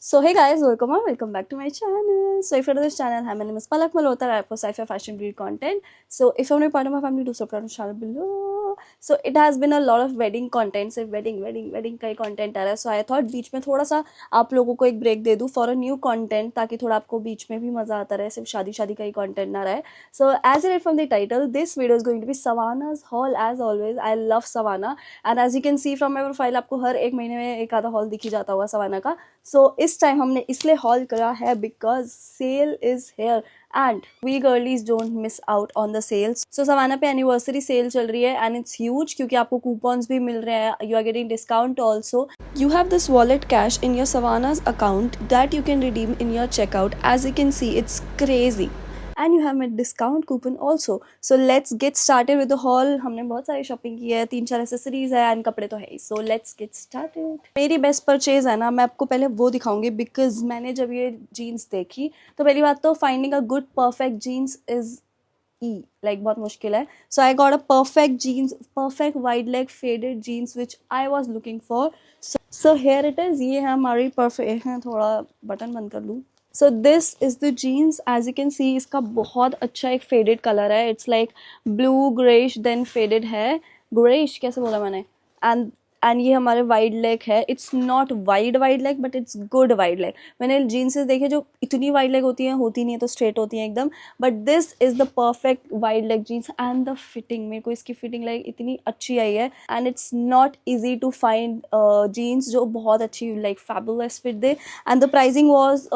So hey guys, welcome back to my channel. So if you're to this channel, hi, my name is Palak Malhotra. I post sci-fi fashion beauty content. So if you're not part of my family, do subscribe to the channel below. So it has been a lot of wedding content, so wedding का ही content आ रहा है. So I thought बीच में थोड़ा सा आप लोगों को एक break दे दूँ for a new content, ताकि थोड़ा आपको बीच में भी मजा आता रहे, सिर्फ शादी का ही content ना रहे. So as you read from the title, this video is going to be Savannah's haul as always. I love Savannah and as you can see from my profile, आपको हर एक महीने में एक आधा haul दिख ही जाता होगा Savannah का. So इस टाइम हमने इसलिए हॉल करा है because sale is here and we girlies don't miss out on the sales. So Savana पे एनिवर्सरी सेल चल रही है एंड इट्स ह्यूज क्योंकि आपको कूपन्स भी मिल रहे हैं. You are getting discount also. You have this wallet cash in your Savannah's account that you can redeem in your checkout. As you can see, it's crazy. And you have my discount coupon also. So let's get started with the haul. हमने बहुत सारी shopping की है, 3-4 accessories है and कपड़े तो है ही. So let's get started. मेरी बेस्ट परचेज है ना, मैं आपको पहले वो दिखाऊंगी बिकॉज मैंने जब ये जीन्स देखी तो पहली बात तो finding a good perfect jeans is बहुत मुश्किल है. So I got a perfect jeans, perfect wide leg faded jeans which I was looking for. So here it is. ये है हमारी परफेक्ट है. थोड़ा बटन बंद कर लूँ. So this is the jeans. As you can see इसका बहुत अच्छा एक फेडेड कलर है. It's like blue greyish then faded है. ग्रेइश कैसे बोला मैंने. एंड ये हमारे वाइड लेग है. It's not wide leg but it's good wide leg. मैंने जीन्सेस देखे जो इतनी वाइड लेग होती नहीं है तो स्ट्रेट होती हैं एकदम. But this is the perfect wide leg jeans and the fitting, मेरे को इसकी फिटिंग लाइक इतनी अच्छी आई है. And it's not easy to find jeans जो बहुत अच्छी लाइक फैबुलस फिट दे. एंड द प्राइसिंग वॉज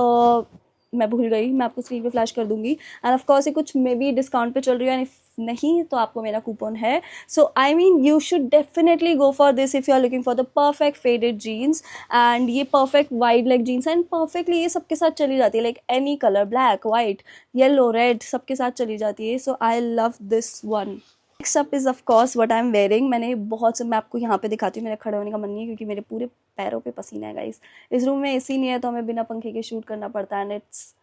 मैं भूल गई, मैं आपको स्क्रीन पे फ्लैश कर दूंगी. एंड ऑफ कोर्स ये कुछ मे बी डिस्काउंट पे चल रही है एंड इफ नहीं तो आपको मेरा कूपन है. So I mean you should definitely go for this if you are looking for the perfect faded jeans. And ये perfect wide leg jeans and perfectly ये सबके साथ चली जाती है. Like any colour, black, white, yellow, red, सबके साथ चली जाती है. So I love this one. Next up is of course what I am wearing. मैंने बहुत से, मैं आपको यहाँ पे दिखाती हूँ. मेरे खड़े होने का मन नहीं है क्योंकि मेरे पूरे पैरों पे पसीना है गाइस. इस रूम में एसी नहीं है तो हमें बिना पंखे के शूट करना पड़ता है एंड इट्स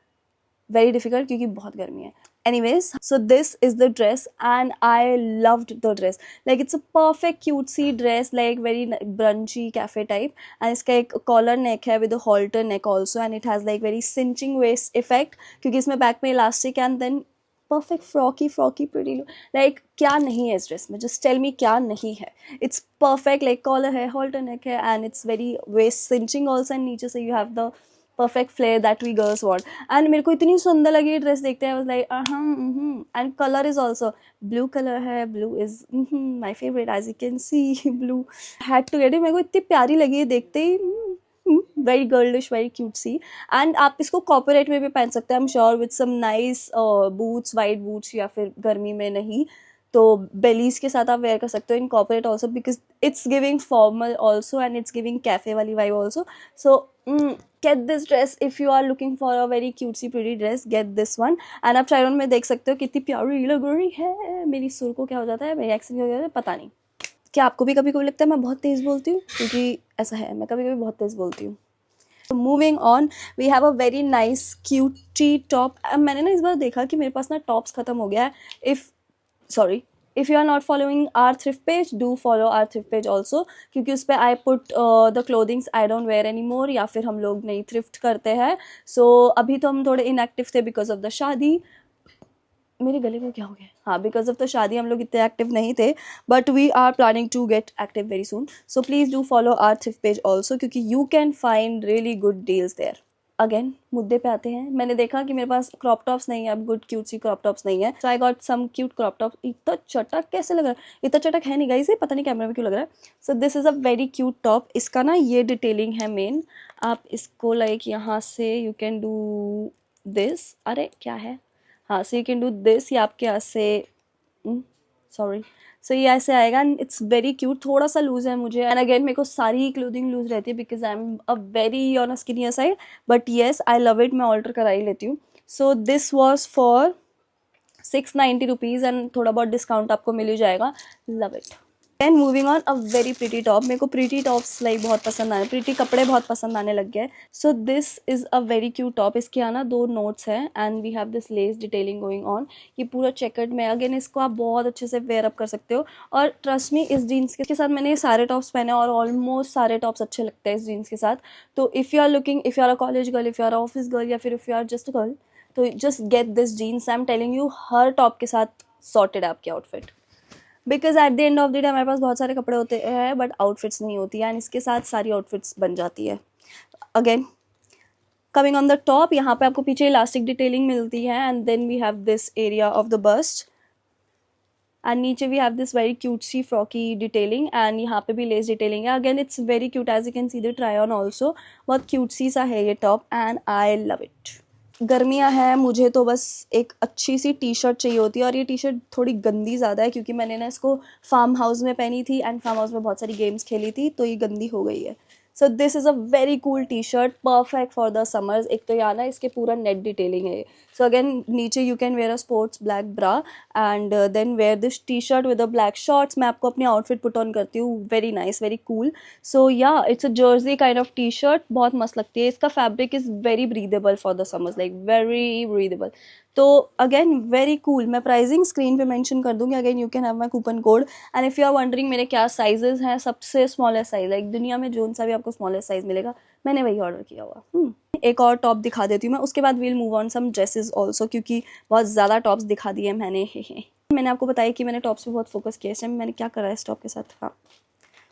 very difficult क्योंकि बहुत गर्मी है. Anyways, so this is the dress and I loved the dress. Like it's a perfect cutesy dress, like very brunchy cafe type. And इसका एक collar neck है with a halter neck also and it has like very cinching waist effect क्योंकि इसमें back में elastic and then perfect froggy pretty look. Like क्या नहीं है इस ड्रेस में, just tell me क्या नहीं है. It's perfect, like collar है, halter neck है and it's very waist cinching also and नीचे से you have the perfect flare that we girls want. And मेरे को इतनी सुंदर लगी ये ड्रेस देखते हैं. I was like and color is also blue color है. Blue is my favorite as you can see. Blue had to get it. मेरे को इतनी प्यारी लगी है देखते ही. वेरी गर्लिश, वेरी क्यूट सी. एंड आप इसको कॉर्पोरेट में भी पहन सकते हैं I am sure with some nice boots, white boots या फिर गर्मी में नहीं तो बेलीज के साथ आप वेयर कर सकते हो in corporate also because it's giving formal also and it's giving cafe वाली vibe also. So get this dress if you are looking for a very cutesy pretty dress. Get this one. and आप try on में देख सकते हो कितनी प्यारी लग रही है. मेरी सुर को क्या हो जाता है, मेरी एक्सेंट हो जाता है पता नहीं. क्या आपको भी कभी कभी लगता है मैं बहुत तेज़ बोलती हूँ? क्योंकि ऐसा है, मैं कभी कभी बहुत तेज़ बोलती हूँ. Moving on, we have a very nice cutie top. मैंने ना इस बार देखा कि मेरे पास ना टॉप्स ख़त्म हो गया है. If you are not following our thrift page, do follow our thrift page also क्योंकि उस पर I put the clothings I don't wear anymore या फिर हम लोग नहीं थ्रिफ्ट करते हैं. सो अभी तो हम थोड़े इनएक्टिव थे बिकॉज ऑफ द शादी. मेरे गले को क्या हो गया? हाँ, बिकॉज ऑफ द शादी हम लोग इतने एक्टिव नहीं थे but we are planning to get active very soon. So please do follow our thrift page also क्योंकि you can find really good deals there. Again मुद्दे पे आते हैं. मैंने देखा कि मेरे पास क्रॉप टॉप्स नहीं है, अब गुड क्यूट सी क्रॉप टॉप्स नहीं है. So I got some cute crop tops. इतना चटक कैसे लग रहा है? इतना चटक है नहीं गाइस, ये पता नहीं कैमरा में क्यों लग रहा है. So this is a very cute top. इसका ना ये डिटेलिंग है मेन. आप इसको लाइक यहाँ से यू कैन डू दिस. अरे क्या है, हाँ, सो यू कैन डू दिस. ये आपके यहाँ से सॉरी. सो ये ऐसे आएगा एंड इट्स वेरी क्यूट. थोड़ा सा लूज है मुझे एंड अगेन मेरे को सारी क्लोथिंग लूज रहती है because I am a very on a skinnier side but yes I love it. मैं ऑल्टर करा ही लेती हूँ. So this was for 690 rupees and थोड़ा बहुत डिस्काउंट आपको मिल ही जाएगा. Love it. And moving on, a very pretty top. मेरे को प्रिटी टॉप्स लाइक बहुत पसंद आए, प्रिटी कपड़े बहुत पसंद आने लग गए। So this is a very cute top. इसके यहाँ ना 2 नोट्स हैं and we have this lace detailing going on. ये पूरा चेकर्ड में, अगेन इसको आप बहुत अच्छे से वेयर अप कर सकते हो। और ट्रस्ट मी, इस जीन्स के साथ मैंने ये सारे टॉप्स पहने और ऑलमोस्ट सारे टॉप्स अच्छे लगते हैं इस जीन्स के साथ। तो if you are looking, if you are a college girl, if you are office girl, या फिर if you are just girl, तो just get this jeans. I am telling you, हर टॉप के साथ सॉर्टेड है आपकी outfit. Because at the end of the day हमारे पास बहुत सारे कपड़े होते हैं बट आउटफिट्स नहीं होती है, एंड इसके साथ सारी आउटफिट्स बन जाती है। Again coming on the top, यहाँ पे आपको पीछे इलास्टिक डिटेलिंग मिलती है and then we have this area of the bust and नीचे we have this very cute सी फ्रॉकी डिटेलिंग एंड यहाँ पे भी लेस डिटेलिंग है। Again it's very cute, as you can see the try on also. बहुत cute सी सा है ये top and I love it. गर्मियाँ हैं, मुझे तो बस एक अच्छी सी टी शर्ट चाहिए होती है, और ये टी शर्ट थोड़ी गंदी ज़्यादा है क्योंकि मैंने ना इसको फार्म हाउस में पहनी थी एंड फार्म हाउस में बहुत सारी गेम्स खेली थी, तो ये गंदी हो गई है। So this is a very cool T shirt, perfect for the summers. एक तो यहाँ ना इसके पूरा नेट डिटेलिंग है। सो अगेन नीचे you can wear a sports black bra and then wear this T shirt with a black shorts. मैं आपको अपनी आउटफिट पुट ऑन करती हूँ, very nice, very cool. So yeah it's a jersey kind of T shirt, बहुत मस्त लगती है। इसका fabric is very breathable for the summers, like very breathable. तो अगेन वेरी कूल। मैं प्राइसिंग स्क्रीन पे मेंशन कर दूंगी, again you can have my coupon code. And if you are wondering मेरे क्या साइजेस हैं, सबसे स्मॉलेस्ट साइज, लाइक दुनिया में जोन सा भी आपको स्मॉलेस्ट साइज मिलेगा, मैंने वही ऑर्डर किया हुआ। एक और टॉप दिखा देती हूँ मैं, उसके बाद we'll move on some dresses also, क्योंकि बहुत ज़्यादा टॉप्स दिखा दिए मैंने। मैंने आपको बताया कि मैंने टॉप्स पे बहुत फोकस किया, इसमें मैंने क्या करा है इस टॉप के साथ। हाँ,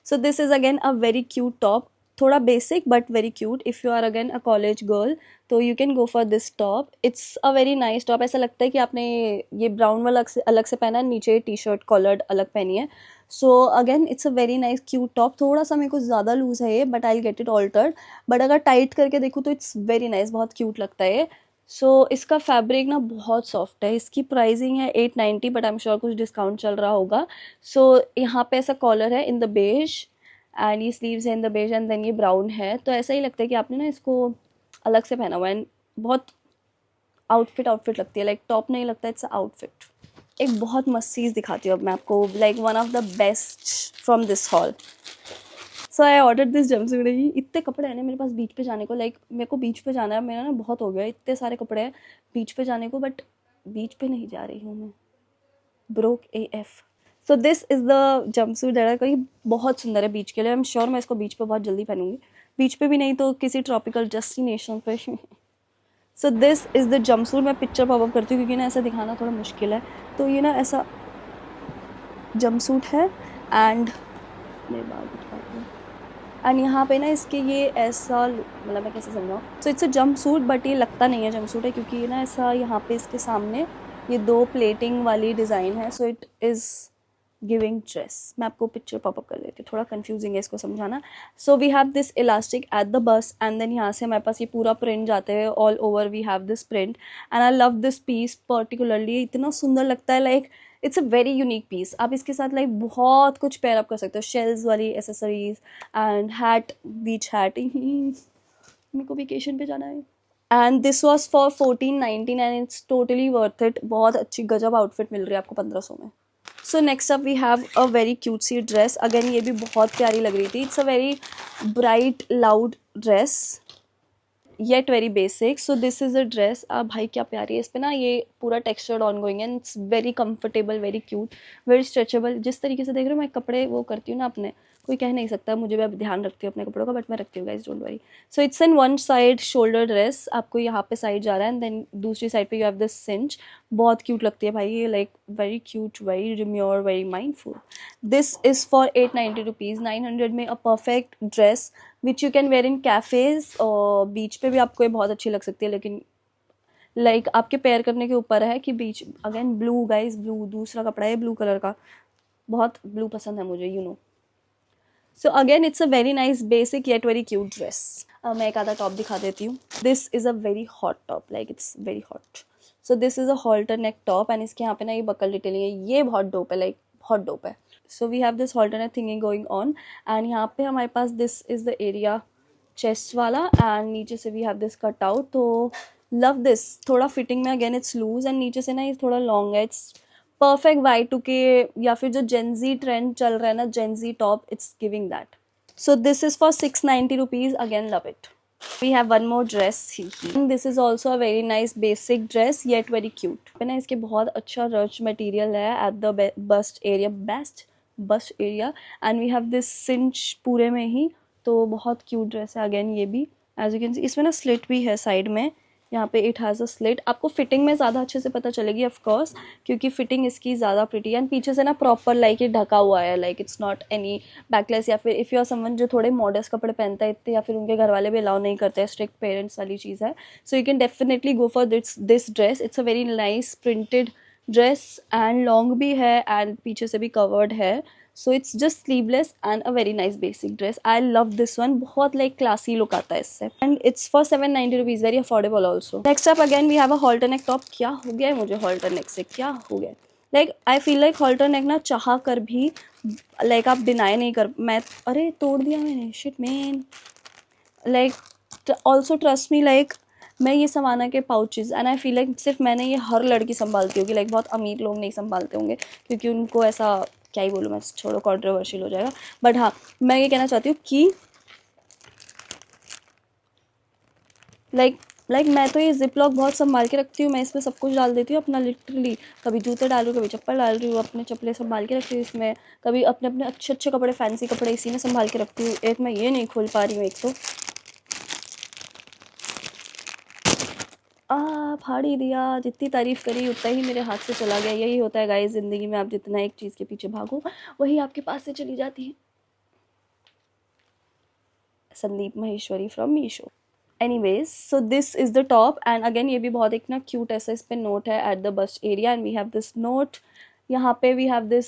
so this is again a very cute top, थोड़ा basic but very cute. If you are again a college girl तो you can go for this top. It's a very nice top. ऐसा लगता है कि आपने ये ब्राउन वाला अलग से पहना है, नीचे टी शर्ट कॉलर्ड अलग पहनी है। So again it's a very nice cute top. थोड़ा सा मेरे को ज़्यादा लूज़ है ये, but I get it altered. But अगर टाइट करके देखूँ तो इट्स वेरी नाइस, बहुत क्यूट लगता है ये। सो इसका फैब्रिक ना बहुत सॉफ्ट है। इसकी प्राइसिंग है 890, बट आई एम श्योर कुछ डिस्काउंट चल रहा होगा। सो यहाँ पे ऐसा कॉलर है इन द बेज एंड ये स्लीव्स है in the beige and then ये ब्राउन है, तो ऐसा ही लगता है कि आपने ना इसको अलग से पहना हुआ है। बहुत आउटफिट लगती है, लाइक टॉप नहीं लगता, इट्स आउटफिट। एक बहुत मस्त चीज़ दिखाती हूँ अब मैं आपको, like one of the best from this haul. So I order this jumpsuit. ही इतने कपड़े हैं ना मेरे पास बीच पे जाने को, लाइक मेरे को बीच पे जाना है, मेरा ना बहुत हो गया, इतने सारे कपड़े हैं बीच पे जाने को, बट बीच पे नहीं जा रही हूँ मैं, broke A F. So this is the jumpsuit that कोई बहुत सुंदर है बीच के लिए। आई एम श्योर मैं इसको बीच पे बहुत जल्दी पहनूंगी, बीच पे भी नहीं तो किसी ट्रॉपिकल डेस्टिनेशन पे। सो दिस इज़ द जंपसूट। मैं पिक्चर पॉपअप करती हूँ क्योंकि ना ऐसा दिखाना थोड़ा मुश्किल है। तो ये ना ऐसा जंपसूट है एंड मेरे बाल दिखाती हूँ, एंड यहाँ पे ना इसके ये ऐसा मतलब मैं कैसे समझाऊँ। So it's a jump suit but ये लगता नहीं है जंप सूट है, क्योंकि ये ना ऐसा यहाँ पे इसके सामने ये 2 प्लेटिंग वाली डिज़ाइन है। So it is giving dress. मैं आपको पिक्चर पॉपअप कर देती हूँ, थोड़ा कंफ्यूजिंग है इसको समझाना। So we have this elastic at the bust and then यहाँ से हमारे पास ये पूरा प्रिंट जाते हैं all over. We have this print and I love this piece particularly, इतना सुंदर लगता है। Like it's a very unique piece. आप इसके साथ लाइक बहुत कुछ पेयर अप कर सकते हो, शेल्स वाली accessories and hat, beach hat. मेरे को वेकेशन पे जाना है। And this was for 1419 and it's totally worth it. बहुत अच्छी गजब आउटफिट मिल रही है आपको 1500 में। So next up we have a very cute sea dress. Again ये भी बहुत प्यारी लग रही थी। It's a very bright loud dress yet very basic. So this is a dress. भाई क्या प्यारी है। इस पर ना ये पूरा textured on going and it's very comfortable, very cute, very stretchable. जिस तरीके से देख रहे हो मैं कपड़े वो करती हूँ ना अपने, कोई कह नहीं सकता मुझे, मैं ध्यान रखती हूँ अपने कपड़ों का, बट मैं रखती हूँ guys, don't worry. So it's an one side shoulder dress. आपको यहाँ पे साइड जा रहा है एंड देन दूसरी साइड पे यू हैव दिस सिंच। बहुत क्यूट लगती है भाई ये, like very cute, very demure, very mindful. This is for 890 rupees, 900 में a perfect dress which you can wear in cafes. और बीच पे भी आपको ये बहुत अच्छी लग सकती है, लेकिन लाइक आपके पेयर करने के ऊपर है कि बीच। अगेन ब्लू गाइज, ब्लू दूसरा कपड़ा है ब्लू कलर का, बहुत ब्लू पसंद है मुझे, you know. So again it's a very nice basic yet very cute dress. मैं एक आधा टॉप दिखा देती हूँ। This is a very hot top, like it's very hot. So this is a halter neck top and इसके यहाँ पे ना ये बकल डिटेलिंग है, ये बहुत डोप है, लाइक बहुत डोप है। So we have this halter neck thinging going on and यहाँ पे हमारे पास this is the area chest वाला एंड नीचे से we have this cut out. तो लव दिस। थोड़ा फिटिंग में अगेन इट्स लूज एंड नीचे से ना ये थोड़ा लॉन्ग है, इट्स परफेक्ट Y2K या फिर जो जेनजी ट्रेंड चल रहा है ना, Gen Z top, it's giving that. So this is for 690 rupees. Again, love it. We have one more dress. This is also a very nice basic dress yet very cute. ना इसके बहुत अच्छा रच material है at the bust area, best bust area, and we have this cinch पूरे में ही. तो बहुत cute dress है. Again ये भी as you can see इसमें ना slit भी है साइड में. यहाँ पे इट हैज़ अ स्लिट. आपको फिटिंग में ज़्यादा अच्छे से पता चलेगी ऑफ कोर्स, क्योंकि फिटिंग इसकी ज़्यादा प्रिटी है. एंड पीछे से ना प्रॉपर लाइक ये ढका हुआ है, like it's not any backless. या फिर इफ़ यू आर समवन जो थोड़े मॉडर्स कपड़े पहनता है इतने, या फिर उनके घर वाले भी अलाउ नहीं करते हैं, स्ट्रिक्ट पेरेंट्स वाली चीज़ है. So you can definitely go for this dress. It's a very nice printed dress and long भी है एंड पीछे से भी कवर्ड है. So it's just sleeveless and a very nice basic dress. I love this one. बहुत like classy look आता है इससे. And it's for 790 rupees. Very affordable also. Next up again we have a halter neck top. क्या हो गया है मुझे halter neck से, क्या हो गया? Like I feel like halter neck ना चाह कर भी लाइक आप डिनाई नहीं कर. मैं अरे तोड़ दिया मैंने, shit man. Like also trust me, like मैं ये समाना के pouches and I feel like सिर्फ मैंने ये हर लड़की संभालती होगी. लाइक बहुत अमीर लोग नहीं संभालते होंगे क्योंकि उनको ऐसा, क्या ही बोलूँ मैं, छोड़ो कॉन्ट्रोवर्शियल हो जाएगा. बट हाँ, मैं ये कहना चाहती हूँ कि लाइक मैं तो ये जिप लॉक बहुत संभाल के रखती हूँ. मैं इसमें सब कुछ डाल देती हूँ अपना, लिटरली. कभी जूते डाल रही हूँ, कभी चप्पल डाल रही हूँ, अपने चप्पलें संभाल के रखती हूँ इसमें. कभी अपने अपने अच्छे अच्छे कपड़े, फैंसी कपड़े इसी में संभाल के रखती हूँ. एक मैं ये नहीं खोल पा रही हूँ. एक तो फाड़ी दिया. जितनी तारीफ़ करी उतना ही मेरे हाथ से चला गया. यही होता है गाइस ज़िंदगी में. आप जितना एक चीज़ के पीछे भागो वही आपके पास से चली जाती है. Sandeep Maheshwari from Meesho. Anyways, so this is the top. And again ये भी बहुत एक ना क्यूट ऐसा इस पे नोट है at the bust area. And we have this knot. यहाँ पे वी हैव दिस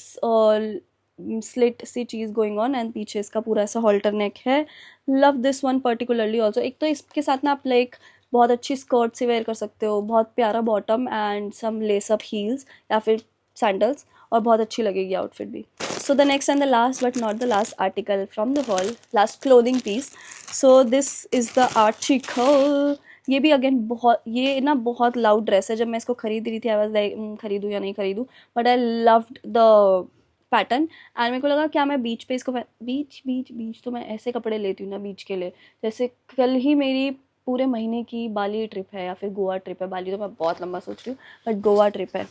स्लिट सी चीज़ गोइंग ऑन एंड पीछे इसका पूरा ऐसा हॉल्टर नेक है. Love this one particularly also. एक तो इसके साथ ना आप लाइक बहुत अच्छी स्कर्ट से वेयर कर सकते हो, बहुत प्यारा bottom and some lace up heels या फिर सैंडल्स, और बहुत अच्छी लगेगी आउटफिट भी. So the next and the last but not the last article from the haul, last clothing piece. So this is the article. ये भी अगेन बहुत, ये ना बहुत लाउड ड्रेस है. जब मैं इसको खरीद रही थी आई वाज लाइक खरीदूँ या नहीं खरीदूँ, but I loved the pattern. And मेरे को लगा क्या मैं बीच पे इसको, बीच बीच बीच तो मैं ऐसे कपड़े लेती हूँ ना बीच के लिए. जैसे कल ही मेरी पूरे महीने की बाली ट्रिप है या फिर गोवा ट्रिप है. बाली तो मैं बहुत लंबा सोच रही हूँ, बट गोवा ट्रिप है.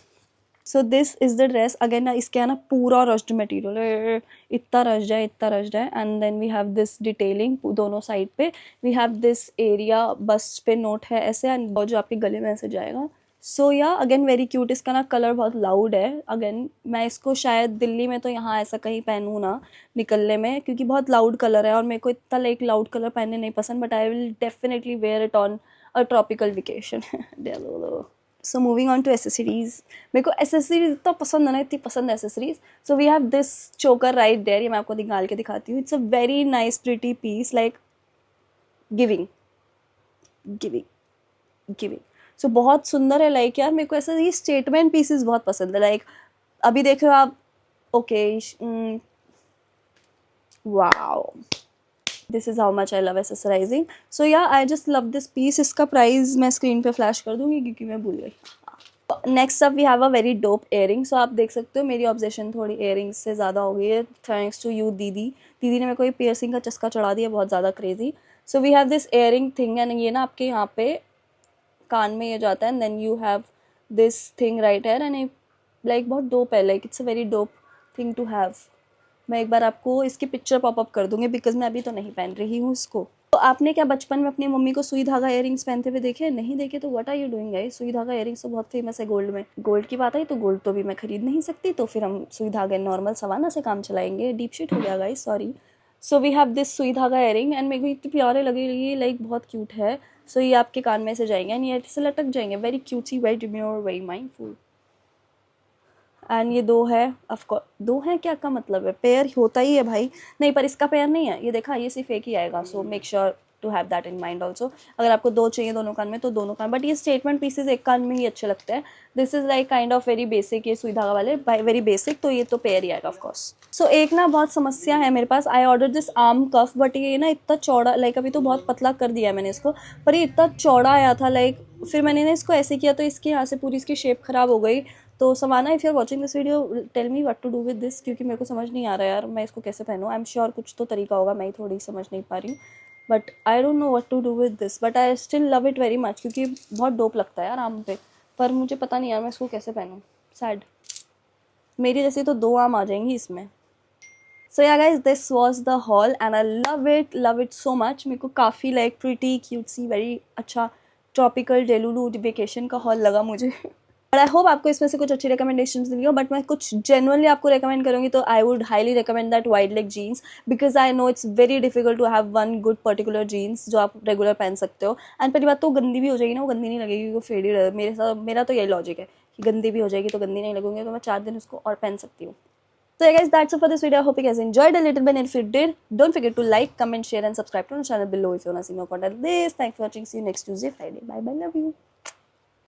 So this is the dress. Again ना इसके है ना पूरा रश्ड मटेरियल है, इतना रश्ड है, इतना रश्ड है. And then we have this detailing दोनों साइड पे. We have this area bust पे नोट है ऐसे, एंड जो आपके गले में ऐसे जाएगा. सो या अगेन वेरी क्यूट. इसका ना कलर बहुत लाउड है. अगेन मैं इसको शायद दिल्ली में तो यहाँ ऐसा कहीं पहनूँ ना निकलने में, क्योंकि बहुत लाउड कलर है और मेरे को इतना लाइक लाउड कलर पहनने नहीं पसंद. But I will definitely wear it on a tropical vacation. So moving on to accessories. मेरे को एसेसरीज इतना पसंद है ना, इतनी पसंद है accessories. So we have this choker right there. ये मैं आपको निकाल के दिखाती हूँ. It's a very nice pretty piece, like giving giving giving. So बहुत सुंदर है. लाइक यार मेरे को ऐसा ये स्टेटमेंट पीसेस बहुत पसंद है. लाइक अभी देख रहे हो आप, okay, wow, this is how much I love accessorizing. So yeah I just love this piece. इसका प्राइस मैं स्क्रीन पे फ्लैश कर दूंगी क्योंकि मैं भूल गई. Next up we have a very dope earring. So आप देख सकते हो मेरी ऑब्जेशन थोड़ी एयरिंग्स से ज़्यादा हो गई है, थैंक्स टू यू दीदी. दीदी ने मेरे को ये पियर्सिंग का चस्का चढ़ा दिया, बहुत ज़्यादा crazy. So we have this earring thing, and ये ना आपके यहाँ पे कान में ये जाता है. And then you have this thing right here. And like बहुत डोप है. Like it's a very dope thing to have. मैं एक बार आपको इसकी पिक्चर पॉपअप कर दूंगी बिकॉज मैं अभी तो नहीं पहन रही हूँ इसको. तो आपने क्या बचपन में अपनी मम्मी को सुई धागा इयरिंग्स पहनते हुए देखे? नहीं देखे तो what are you doing guys. सुई धागा इयरिंग्स तो बहुत फेमस है गोल्ड में. गोल्ड की बात आई तो गोल्ड तो भी मैं खरीद नहीं सकती, तो फिर हम सुई धागे नॉर्मल सवाना से काम चलाएंगे. डीप शिट हो गया guys, sorry. So we have this सुई धागा इयरिंग एंड मेरे को इतनी प्यारे लगे, ये लाइक बहुत क्यूट है. सो ये आपके कान में से जाएंगे एंड ये से लटक जाएंगे. Very cutie, very demure, very mindful. And ये दो है, ऑफकोर्स दो है. क्या का मतलब है, पेयर होता ही है भाई. नहीं, पर इसका पेयर नहीं है, ये देखा, ये सिर्फ एक ही आएगा. So make sure to have that in mind also. अगर आपको दो चाहिए दोनों कान में तो दोनों कान, बट ये स्टेटमेंट पीसेज एक कान में ही अच्छे लगते हैं. This is like kind of very basic, ये सुई धागा वाले वेरी बेसिक, तो ये तो पेयर ही आएगा ऑफकोर्स. सो एक ना बहुत समस्या है मेरे पास. I order this arm cuff, but ये ना इतना चौड़ा, लाइक अभी तो बहुत पतला कर दिया है मैंने इसको, पर ये इतना चौड़ा आया था. लाइक फिर मैंने ना इसको ऐसे किया तो इसके यहाँ से पूरी इसकी शेप ख़राब हो गई. तो Savannah, if you are watching this video, tell me what to do with this, क्योंकि मेरे को समझ नहीं आ रहा यार मैं इसको कैसे पहनूँ। आई एम श्योर कुछ तो तरीका होगा, मैं ही थोड़ी समझ नहीं पा रही हूँ, but I don't know what to do with this, but I still love it very much, क्योंकि बहुत डोप लगता है यार आम पे, पर मुझे पता नहीं यार मैं इसको कैसे पहनूँ। सैड, मेरी जैसी तो 2 आम आ जाएंगी इसमें। सो yeah guys, this was the hall and I love it so much. मेरे को काफ़ी लाइक प्रिटी क्यूटसी वेरी अच्छा ट्रॉपिकल डेलुलू वेकेशन का हॉल लगा मुझे। बट आई होप आपको इसमें से कुछ अच्छी रिकमेंडेशंस मिली हो, बट मैं कुछ जेनुअनली आपको रिकमेंड करूँगी तो I would highly recommend that wide leg jeans, because I know it's very difficult to have one good particular jeans जो आप रेगुलर पहन सकते हो। एंड पहली बात तो गंदी भी हो जाएगी ना, वो गंदी नहीं लगेगी, वो फेडेड है। मेरा तो यही लॉजिक है कि गंदी भी हो जाएगी तो गंदी नहीं लगूंगी, तो मैं 4 दिन उसको और पहन सकती हूँ। So yeah guys, that's it for this video. I hope you guys enjoyed a little bit, and if you did, don't forget to like, comment, share and subscribe to the channel below if you want to see more content like this. Thanks for watching. See you next Tuesday, Friday. Bye bye, love you.